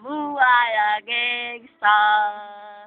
Buhay ang gangsta.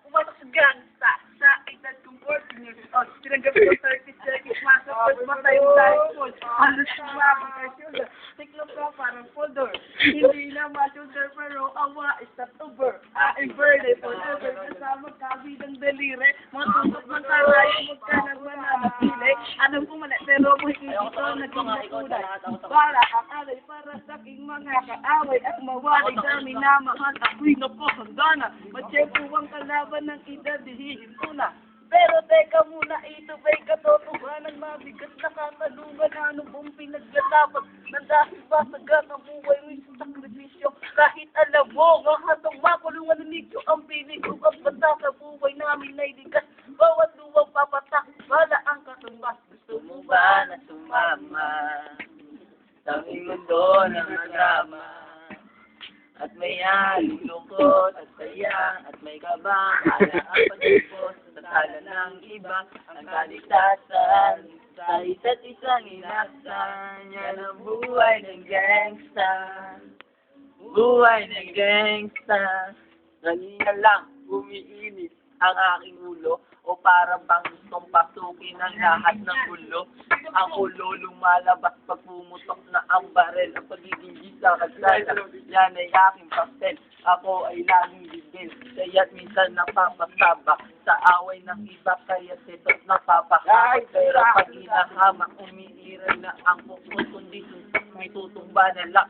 Pumasok sa gangsta sa edad kong 14 years old. Tinanggap ko 30 seconds. Masok ko matay yung typhoon. Halos sumabang kay shoulder. Tiklop ka parang folder. Hindi na ma-shoulder pero awa is not over. I'm birthday forever. Kasama kabi ng daliri. Mga tutok ng karayo. Huwag ka nang mananatili. Alam ko mali pero mo hindi ko naging makulay. Para ang alay para sa aking mga kaaway at mawalay dami na mahal. Ako'y napakahanda na. Matsyempo ang kalaban ng edad. Dihihin ko na. Pero teka muna, ito ba'y katotohanan mabigat na katanungan? Ano pong pinaglalaban na dahil ba sa gagabuhay mo sa sakripisyo? Kahit alam mo, kahatong makulungan ng nigyo ang pinig ko at basta sa buhay namin na iligas. Bawat luwang papatak, wala ang katumbas. Gusto mo ba na sumama sa aming mundo ng drama? At may alulungkot at saya at may kabang ala ang pagtipos sa tala ng iba ang kaligtasan sa isa't isang inaksan. Yan ang buhay ng gangsta, buhay ng gangsta. Kanina lang umiinit ang aking ulo o parang bang gustong pasukin ang lahat ng ulo. Ang ulo lumalabas pag pumutok na ang barel. Ang pagiging gisa kagsaya, yan ay aking pastel. Ako ay laging bigil, kaya't minsan napapasaba sa away ng iba, kaya't ito't napapakakot. Pero pag inahamak, umiiral na ang kundi may tutumba na lang.